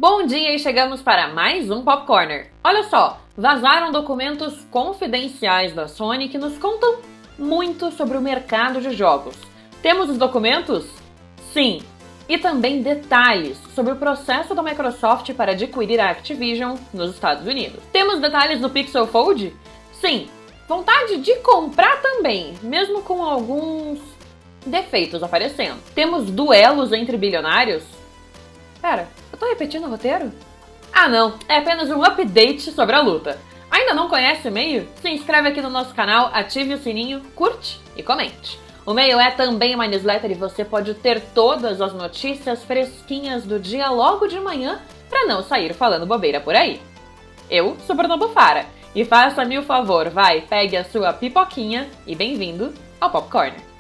Bom dia e chegamos para mais um Pop Corner. Olha só, vazaram documentos confidenciais da Sony que nos contam muito sobre o mercado de jogos. Temos os documentos? Sim. E também detalhes sobre o processo da Microsoft para adquirir a Activision nos Estados Unidos. Temos detalhes do Pixel Fold? Sim. Vontade de comprar também, mesmo com alguns defeitos aparecendo. Temos duelos entre bilionários? Pera, eu tô repetindo o roteiro? Ah não, é apenas um update sobre a luta. Ainda não conhece o e-mail? Se inscreve aqui no nosso canal, ative o sininho, curte e comente. O e-mail é também uma newsletter e você pode ter todas as notícias fresquinhas do dia logo de manhã para não sair falando bobeira por aí. Eu sou Bruno Bufara e faça-me o favor, vai, pegue a sua pipoquinha e bem-vindo ao Pop Corner.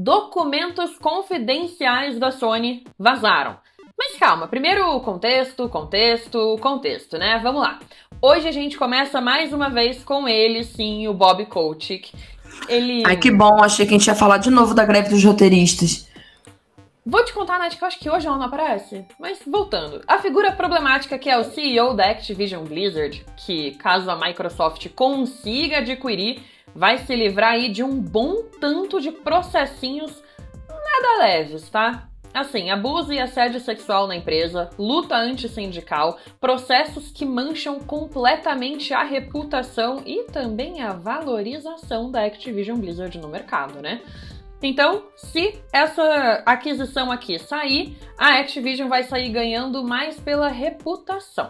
Documentos confidenciais da Sony vazaram. Mas calma, primeiro o contexto, né? Vamos lá. Hoje a gente começa mais uma vez com ele, sim, o Bob Kotick. Ai, que bom, achei que a gente ia falar de novo da greve dos roteiristas. Vou te contar, Nath, que eu acho que hoje ela não aparece. Mas voltando. A figura problemática que é o CEO da Activision Blizzard, que caso a Microsoft consiga adquirir, vai se livrar aí de um bom tanto de processinhos nada leves, tá? Assim, abuso e assédio sexual na empresa, luta antissindical, processos que mancham completamente a reputação e também a valorização da Activision Blizzard no mercado, né? Então, se essa aquisição aqui sair, a Activision vai sair ganhando mais pela reputação.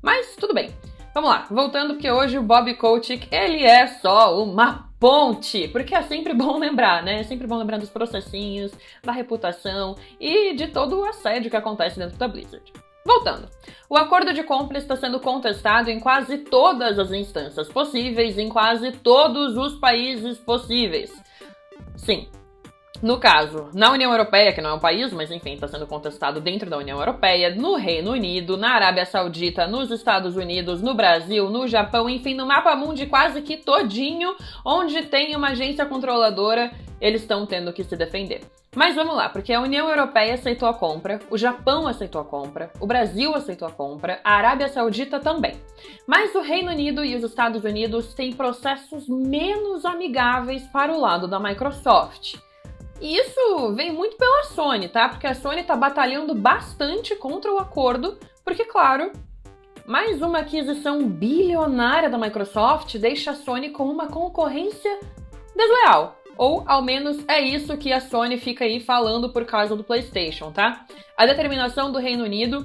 Mas tudo bem. Vamos lá, voltando porque hoje o Bob Kotick, ele é só uma ponte, porque é sempre bom lembrar, né? É sempre bom lembrar dos processinhos, da reputação e de todo o assédio que acontece dentro da Blizzard. Voltando, o acordo de compra está sendo contestado em quase todas as instâncias possíveis, em quase todos os países possíveis. Sim. No caso, na União Europeia, que não é um país, mas enfim, está sendo contestado dentro da União Europeia, no Reino Unido, na Arábia Saudita, nos Estados Unidos, no Brasil, no Japão, enfim, no mapa mundi quase que todinho, onde tem uma agência controladora, eles estão tendo que se defender. Mas vamos lá, porque a União Europeia aceitou a compra, o Japão aceitou a compra, o Brasil aceitou a compra, a Arábia Saudita também. Mas o Reino Unido e os Estados Unidos têm processos menos amigáveis para o lado da Microsoft. E isso vem muito pela Sony, tá? Porque a Sony tá batalhando bastante contra o acordo, porque, claro, mais uma aquisição bilionária da Microsoft deixa a Sony com uma concorrência desleal. Ou, ao menos, é isso que a Sony fica aí falando por causa do PlayStation, tá? A determinação do Reino Unido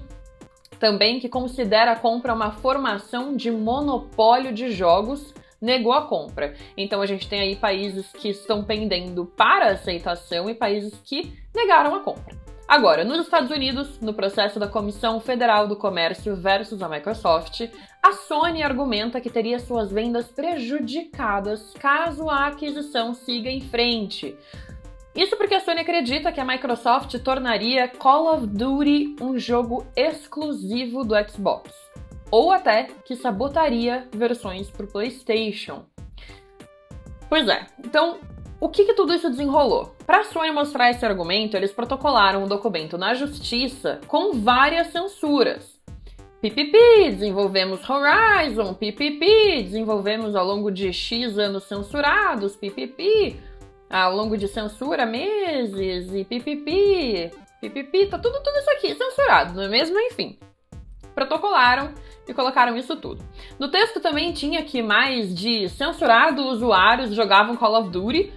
também, que considera a compra uma formação de monopólio de jogos, negou a compra. Então a gente tem aí países que estão pendendo para aceitação e países que negaram a compra. Agora, nos Estados Unidos, no processo da Comissão Federal do Comércio versus a Microsoft, a Sony argumenta que teria suas vendas prejudicadas caso a aquisição siga em frente. Isso porque a Sony acredita que a Microsoft tornaria Call of Duty um jogo exclusivo do Xbox. Ou até que sabotaria versões para o PlayStation. Pois é, então o que tudo isso desenrolou? Para a Sony mostrar esse argumento, eles protocolaram um documento na justiça com várias censuras. PPP, desenvolvemos Horizon, PPP, desenvolvemos ao longo de X anos censurados, PPP, ao longo de censura meses, e PPP, tá tudo isso aqui censurado, não é mesmo? Enfim. Protocolaram e colocaram isso tudo. No texto também tinha que mais de censurado usuários jogavam Call of Duty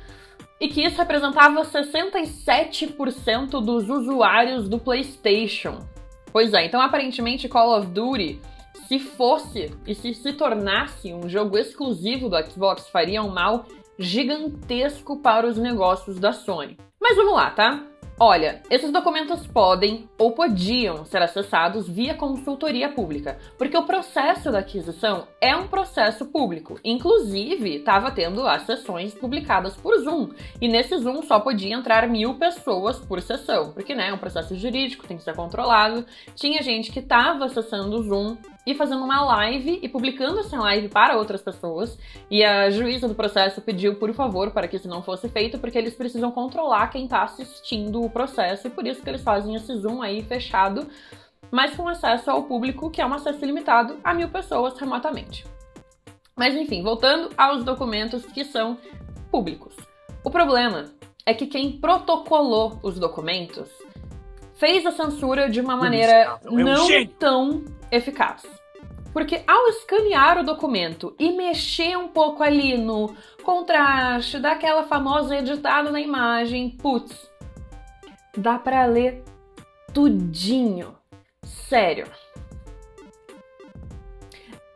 e que isso representava 67% dos usuários do PlayStation. Pois é, então aparentemente Call of Duty, se fosse e se tornasse um jogo exclusivo do Xbox, faria um mal gigantesco para os negócios da Sony. Mas vamos lá, tá? Olha, esses documentos podem ou podiam ser acessados via consultoria pública, porque o processo da aquisição é um processo público. Inclusive, estava tendo as sessões publicadas por Zoom, e nesse Zoom só podia entrar 1.000 pessoas por sessão, porque, né, é um processo jurídico, tem que ser controlado. Tinha gente que estava acessando o Zoom e fazendo uma live e publicando essa live para outras pessoas. E a juíza do processo pediu, por favor, para que isso não fosse feito, porque eles precisam controlar quem tá assistindo o processo, e por isso que eles fazem esse Zoom aí fechado, mas com acesso ao público, que é um acesso limitado a 1.000 pessoas remotamente. Mas enfim, voltando aos documentos que são públicos. O problema é que quem protocolou os documentos fez a censura de uma maneira não tão eficaz. Porque ao escanear o documento e mexer um pouco ali no contraste, dar aquela famosa editada na imagem, putz, dá pra ler tudinho. Sério.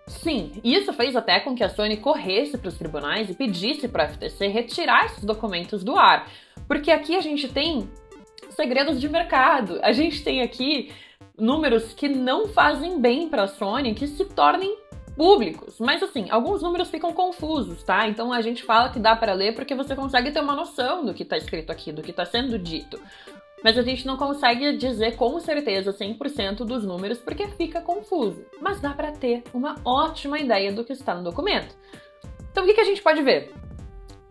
Sim, isso fez até com que a Sony corresse para os tribunais e pedisse para a FTC retirar esses documentos do ar. Porque aqui a gente tem segredos de mercado. A gente tem aqui números que não fazem bem para a Sony, que se tornem públicos. Mas assim, alguns números ficam confusos, tá? Então a gente fala que dá para ler porque você consegue ter uma noção do que está escrito aqui, do que está sendo dito. Mas a gente não consegue dizer com certeza 100% dos números porque fica confuso. Mas dá para ter uma ótima ideia do que está no documento. Então o que a gente pode ver?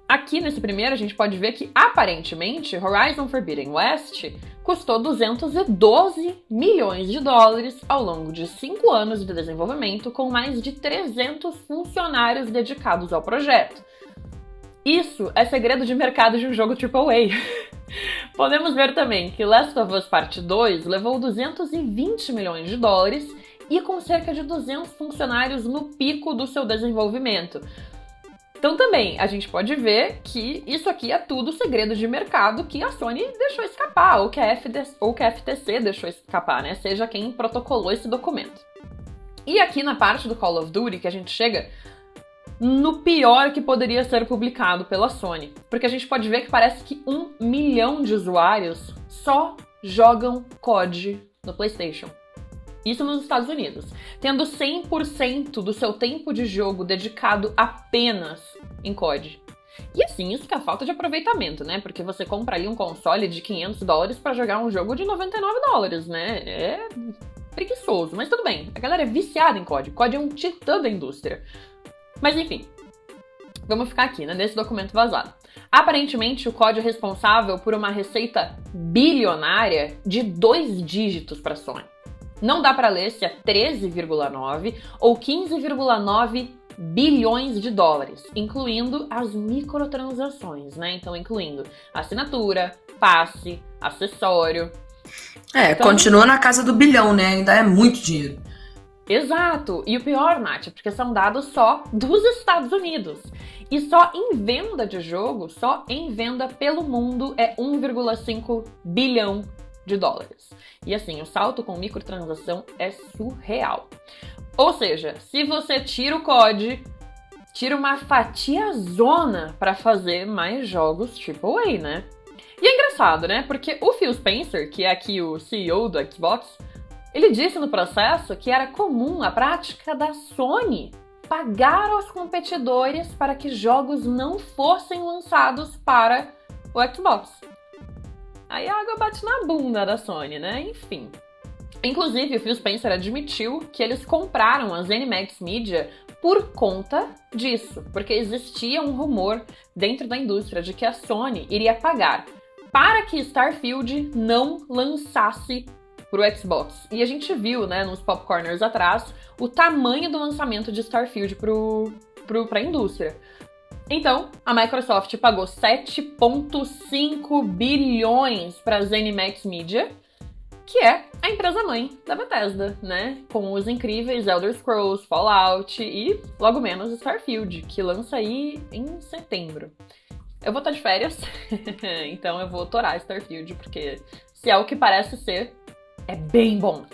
Aqui nesse primeiro a gente pode ver que aparentemente Horizon Forbidden West custou 212 milhões de dólares ao longo de 5 anos de desenvolvimento, com mais de 300 funcionários dedicados ao projeto. Isso é segredo de mercado de um jogo AAA. Podemos ver também que Last of Us Part 2 levou 220 milhões de dólares e com cerca de 200 funcionários no pico do seu desenvolvimento. Então também a gente pode ver que isso aqui é tudo segredo de mercado que a Sony deixou escapar, ou que a FTC deixou escapar, né? Seja quem protocolou esse documento. E aqui na parte do Call of Duty que a gente chega no pior que poderia ser publicado pela Sony. Porque a gente pode ver que parece que 1 milhão de usuários só jogam COD no PlayStation. Isso nos Estados Unidos. Tendo 100% do seu tempo de jogo dedicado apenas em COD. E assim, isso que é falta de aproveitamento, né? Porque você compra ali um console de 500 dólares pra jogar um jogo de 99 dólares, né? É preguiçoso, mas tudo bem. A galera é viciada em COD. COD é um titã da indústria. Mas enfim, vamos ficar aqui, né, nesse documento vazado. Aparentemente, o COD é responsável por uma receita bilionária de 2 dígitos para a Sony. Não dá para ler se é 13,9 ou 15,9 bilhões de dólares, incluindo as microtransações, né? Então, incluindo assinatura, passe, acessório. Então, continua na casa do bilhão, né? Ainda é muito dinheiro. Exato! E o pior, Nath, porque são dados só dos Estados Unidos. E só em venda de jogo, só em venda pelo mundo, é 1,5 bilhão de dólares. E assim, o salto com microtransação é surreal. Ou seja, se você tira o COD, tira uma fatia-zona para fazer mais jogos AAA, né? E é engraçado, né? Porque o Phil Spencer, que é aqui o CEO do Xbox, ele disse no processo que era comum a prática da Sony pagar aos competidores para que jogos não fossem lançados para o Xbox. Aí a água bate na bunda da Sony, né? Enfim. Inclusive, o Phil Spencer admitiu que eles compraram a ZeniMax Media por conta disso, porque existia um rumor dentro da indústria de que a Sony iria pagar para que Starfield não lançasse pro Xbox. E a gente viu, né, nos popcorners atrás, o tamanho do lançamento de Starfield pra indústria. Então, a Microsoft pagou 7,5 bilhões para ZeniMax Media, que é a empresa-mãe da Bethesda, né? Com os incríveis Elder Scrolls, Fallout e, logo menos, Starfield, que lança aí em setembro. Eu vou estar de férias, então eu vou torar Starfield, porque se é o que parece ser, é bem bom.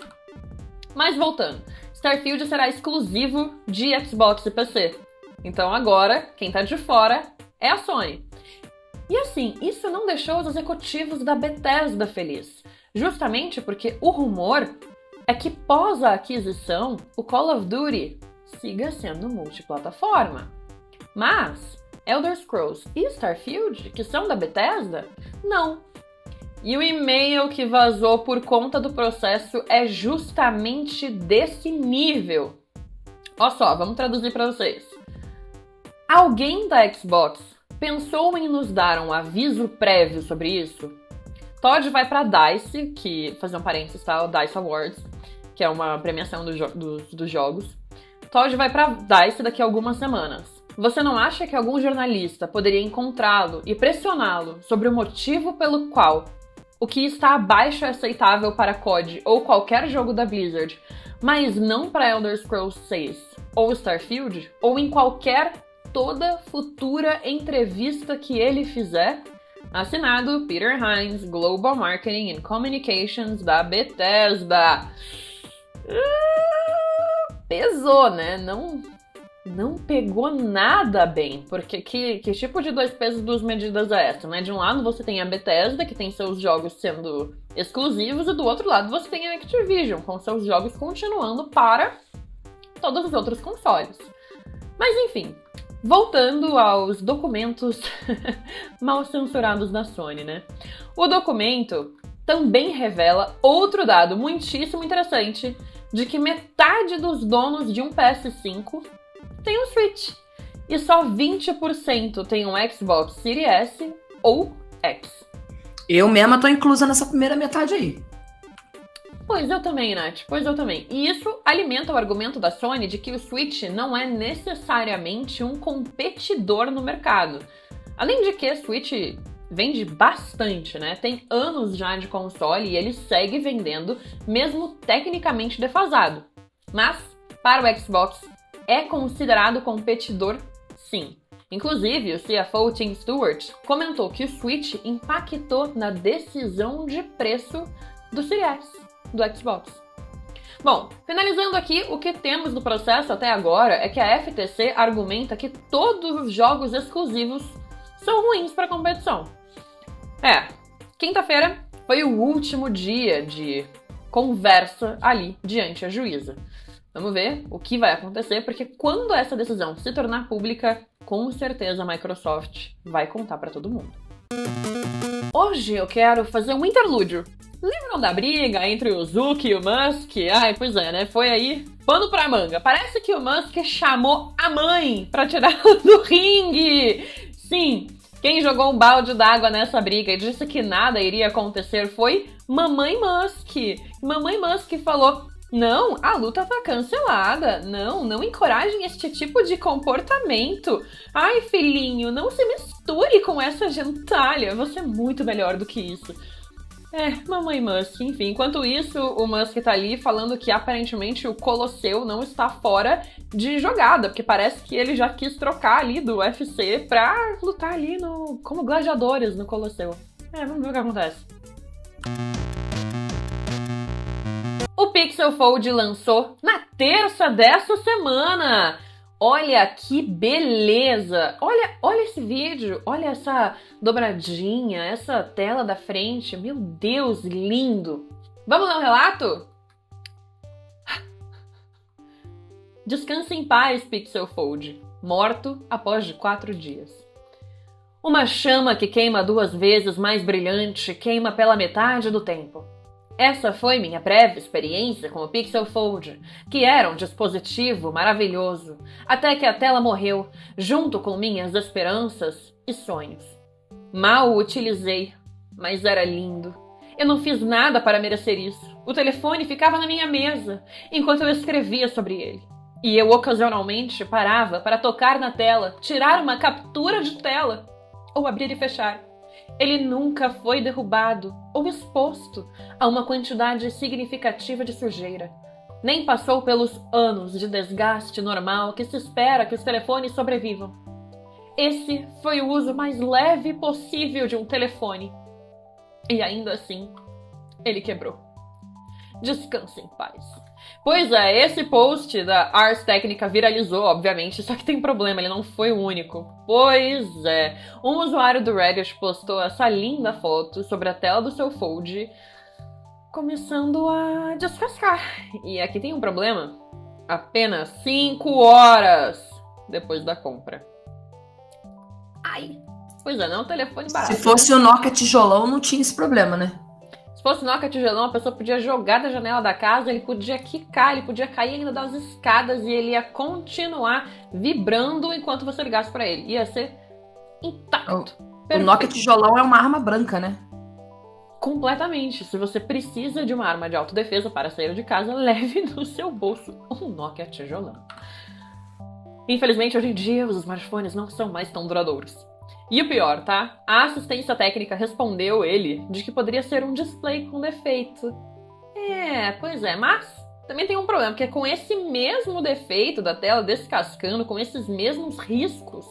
Mas voltando, Starfield será exclusivo de Xbox e PC. Então agora, quem tá de fora é a Sony. E assim, isso não deixou os executivos da Bethesda felizes. Justamente porque o rumor é que pós a aquisição, o Call of Duty siga sendo multiplataforma. Mas Elder Scrolls e Starfield, que são da Bethesda, não. E o e-mail que vazou por conta do processo é justamente desse nível. Olha só, vamos traduzir para vocês. Alguém da Xbox pensou em nos dar um aviso prévio sobre isso? Todd vai para DICE, que, fazer um parênteses, tá? O DICE Awards, que é uma premiação dos jogos. Todd vai para DICE daqui a algumas semanas. Você não acha que algum jornalista poderia encontrá-lo e pressioná-lo sobre o motivo pelo qual o que está abaixo é aceitável para COD ou qualquer jogo da Blizzard, mas não para Elder Scrolls 6 ou Starfield, ou em toda futura entrevista que ele fizer? Assinado Peter Hines, Global Marketing and Communications da Bethesda. Pesou, né? Não pegou nada bem, porque que tipo de dois pesos, duas medidas é essa, né? De um lado você tem a Bethesda, que tem seus jogos sendo exclusivos, e do outro lado você tem a Activision, com seus jogos continuando para todos os outros consoles. Mas enfim, voltando aos documentos mal censurados da Sony, né? O documento também revela outro dado muitíssimo interessante, de que metade dos donos de um PS5 tem um Switch, e só 20% tem um Xbox Series S ou X. Eu mesma tô inclusa nessa primeira metade aí. Pois eu também, Nath, pois eu também. E isso alimenta o argumento da Sony de que o Switch não é necessariamente um competidor no mercado. Além de que o Switch vende bastante, né? Tem anos já de console e ele segue vendendo, mesmo tecnicamente defasado. Mas, para o Xbox, é considerado competidor, sim. Inclusive, o CFO Tim Stewart comentou que o Switch impactou na decisão de preço do Series S, do Xbox. Bom, finalizando aqui, o que temos no processo até agora é que a FTC argumenta que todos os jogos exclusivos são ruins para a competição. Quinta-feira foi o último dia de conversa ali diante a juíza. Vamos ver o que vai acontecer, porque quando essa decisão se tornar pública, com certeza a Microsoft vai contar para todo mundo. Hoje eu quero fazer um interlúdio. Lembram da briga entre o Zuck e o Musk? Ai, pois é, né? Foi aí, pano pra manga. Parece que o Musk chamou a mãe pra tirar do ringue. Sim, quem jogou um balde d'água nessa briga e disse que nada iria acontecer foi Mamãe Musk. Mamãe Musk falou: não, a luta tá cancelada. Não encorajem este tipo de comportamento. Ai, filhinho, não se misture com essa gentalha. Você é muito melhor do que isso. Mamãe Musk, enfim. Enquanto isso, o Musk tá ali falando que aparentemente o Colosseu não está fora de jogada, porque parece que ele já quis trocar ali do UFC pra lutar ali como gladiadores no Colosseu. Vamos ver o que acontece. O Pixel Fold lançou na terça dessa semana. Olha que beleza! Olha esse vídeo, olha essa dobradinha, essa tela da frente. Meu Deus, lindo! Vamos ler um relato? Descanse em paz, Pixel Fold. Morto após 4 dias. Uma chama que queima 2 vezes mais brilhante queima pela metade do tempo. Essa foi minha breve experiência com o Pixel Fold, que era um dispositivo maravilhoso, até que a tela morreu, junto com minhas esperanças e sonhos. Mal o utilizei, mas era lindo. Eu não fiz nada para merecer isso. O telefone ficava na minha mesa, enquanto eu escrevia sobre ele. E eu ocasionalmente parava para tocar na tela, tirar uma captura de tela, ou abrir e fechar. Ele nunca foi derrubado ou exposto a uma quantidade significativa de sujeira. Nem passou pelos anos de desgaste normal que se espera que os telefones sobrevivam. Esse foi o uso mais leve possível de um telefone. E ainda assim, ele quebrou. Descanse em paz. Pois é, esse post da Ars Technica viralizou, obviamente, só que tem problema, ele não foi o único. Pois é, um usuário do Reddit postou essa linda foto sobre a tela do seu Fold, começando a descascar. E aqui tem um problema, apenas 5 horas depois da compra. Ai, Pois é, não é um telefone barato. Se fosse o Nokia tijolão, não tinha esse problema, né? Se fosse Nokia tijolão, a pessoa podia jogar da janela da casa, ele podia quicar, ele podia cair ainda das escadas e ele ia continuar vibrando enquanto você ligasse pra ele. Ia ser intacto. O Nokia tijolão é uma arma branca, né? Completamente. Se você precisa de uma arma de autodefesa para sair de casa, leve no seu bolso um Nokia tijolão. Infelizmente, hoje em dia, os smartphones não são mais tão duradouros. E o pior, tá? A assistência técnica respondeu ele de que poderia ser um display com defeito. Pois é, mas também tem um problema, porque com esse mesmo defeito da tela descascando, com esses mesmos riscos,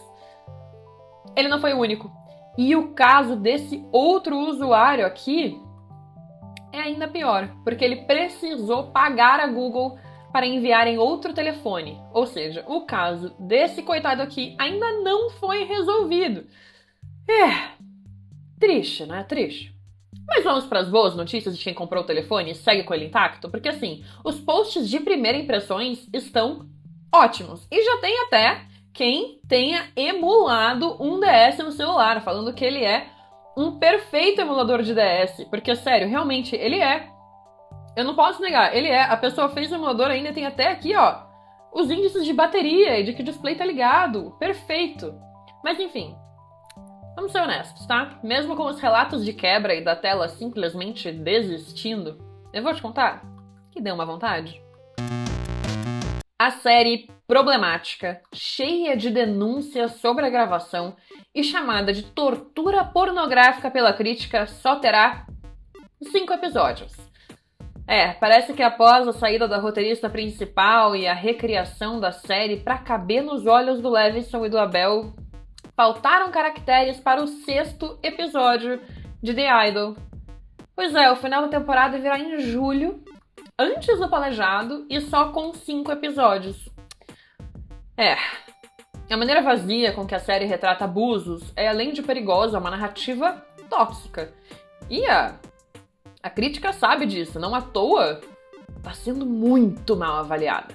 ele não foi o único. E o caso desse outro usuário aqui é ainda pior, porque ele precisou pagar a Google para enviar em outro telefone. Ou seja, o caso desse coitado aqui ainda não foi resolvido. Triste, né? Triste. Mas vamos para as boas notícias de quem comprou o telefone e segue com ele intacto? Porque assim, os posts de primeira impressões estão ótimos. E já tem até quem tenha emulado um DS no celular, falando que ele é um perfeito emulador de DS. Porque, sério, realmente, ele é. Eu não posso negar, ele é. A pessoa fez o emulador ainda, tem até aqui, ó, os índices de bateria e de que o display tá ligado. Perfeito. Mas, enfim, vamos ser honestos, tá? Mesmo com os relatos de quebra e da tela simplesmente desistindo, eu vou te contar que deu uma vontade. A série problemática, cheia de denúncias sobre a gravação e chamada de tortura pornográfica pela crítica, só terá 5 episódios. Parece que após a saída da roteirista principal e a recriação da série para caber nos olhos do Levinson e do Abel, faltaram caracteres para o 6º episódio de The Idol. Pois é, o final da temporada virá em julho, antes do planejado e só com 5 episódios. A maneira vazia com que a série retrata abusos é, além de perigosa, uma narrativa tóxica. E a crítica sabe disso, não à toa tá sendo muito mal avaliada.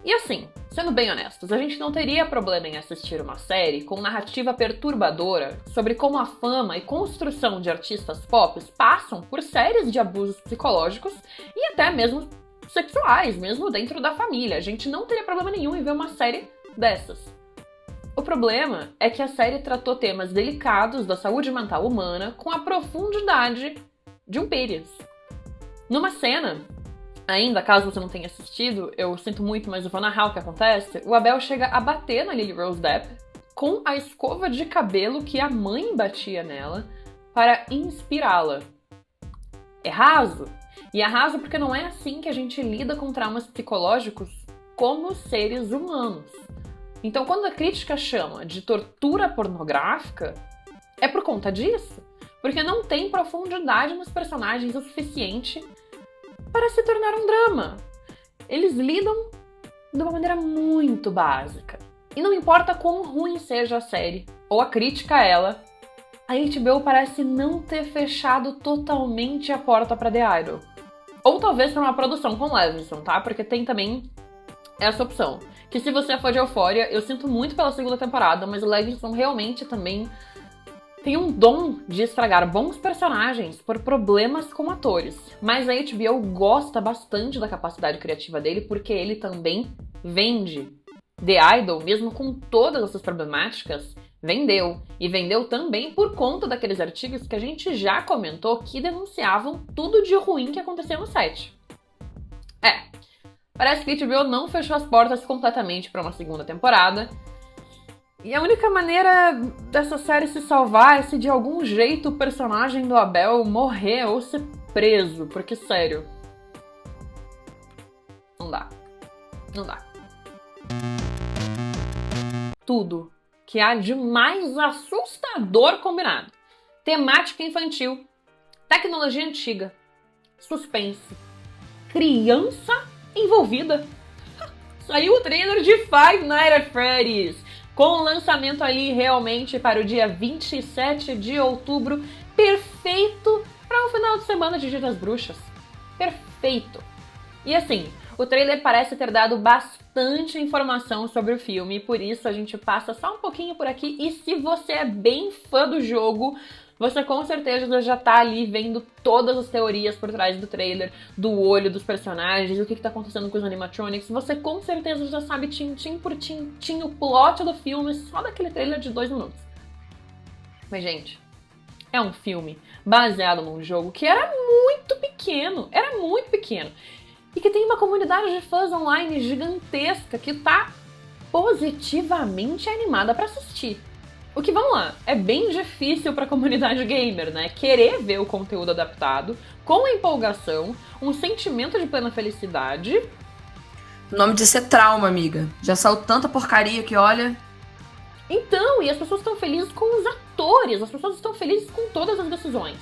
E assim, sendo bem honestos, a gente não teria problema em assistir uma série com narrativa perturbadora sobre como a fama e construção de artistas pop passam por séries de abusos psicológicos e até mesmo sexuais, mesmo dentro da família. A gente não teria problema nenhum em ver uma série dessas. O problema é que a série tratou temas delicados da saúde mental humana com a profundidade de um pênis. Numa cena, ainda, caso você não tenha assistido, eu sinto muito, mas eu vou narrar o que acontece, o Abel chega a bater na Lily Rose Depp com a escova de cabelo que a mãe batia nela para inspirá-la. É raso. E é raso porque não é assim que a gente lida com traumas psicológicos como seres humanos. Então, quando a crítica chama de tortura pornográfica, é por conta disso. Porque não tem profundidade nos personagens o suficiente para se tornar um drama. Eles lidam de uma maneira muito básica. E não importa quão ruim seja a série, ou a crítica a ela, a HBO parece não ter fechado totalmente a porta para The Idol. Ou talvez para uma produção com Levinson, tá? Porque tem também essa opção. Que se você é fã de Euphoria, eu sinto muito pela 2ª temporada, mas o Levinson realmente também tem um dom de estragar bons personagens por problemas com atores. Mas a HBO gosta bastante da capacidade criativa dele porque ele também vende. The Idol, mesmo com todas essas problemáticas, vendeu. E vendeu também por conta daqueles artigos que a gente já comentou que denunciavam tudo de ruim que aconteceu no set. Parece que a HBO não fechou as portas completamente para uma 2ª temporada. E a única maneira dessa série se salvar é se de algum jeito o personagem do Abel morrer ou ser preso. Porque, sério, não dá. Não dá. Tudo que há de mais assustador combinado. Temática infantil, tecnologia antiga, suspense, criança envolvida. Saiu o trailer de Five Nights at Freddy's, com o lançamento ali realmente para o dia 27 de outubro, perfeito para um final de semana de Dia das Bruxas. Perfeito. E assim, O trailer parece ter dado bastante informação sobre o filme, por isso a gente passa só um pouquinho por aqui. E se você é bem fã do jogo, você com certeza já tá ali vendo todas as teorias por trás do trailer, do olho dos personagens, o que tá acontecendo com os animatronics. Você com certeza já sabe tintim por tintim o plot do filme só daquele trailer de 2 minutos. Mas, gente, é um filme baseado num jogo que era muito pequeno, e que tem uma comunidade de fãs online gigantesca que tá positivamente animada pra assistir. O que, vamos lá, é bem difícil pra comunidade gamer, né? Querer ver o conteúdo adaptado, com empolgação, um sentimento de plena felicidade. O nome disso é trauma, amiga. Já saiu tanta porcaria que, olha... Então, e as pessoas estão felizes com os atores, as pessoas estão felizes com todas as decisões.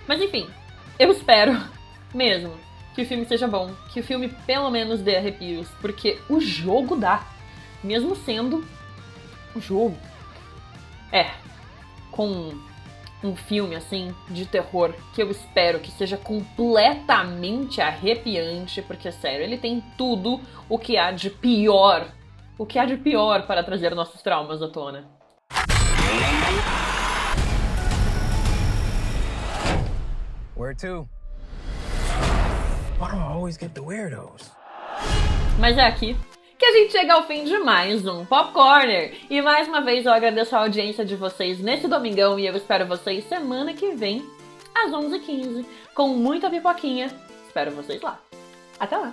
Mas enfim, eu espero mesmo que o filme seja bom, que o filme pelo menos dê arrepios, porque o jogo dá, mesmo sendo o jogo. Com um filme, assim, de terror, que eu espero que seja completamente arrepiante, porque, sério, ele tem tudo o que há de pior para trazer nossos traumas à tona. Where to? Why do I always get the weirdos? Mas é aqui que a gente chega ao fim de mais um Popcorner. E mais uma vez eu agradeço a audiência de vocês nesse domingão e eu espero vocês semana que vem, às 11h15, com muita pipoquinha. Espero vocês lá. Até lá!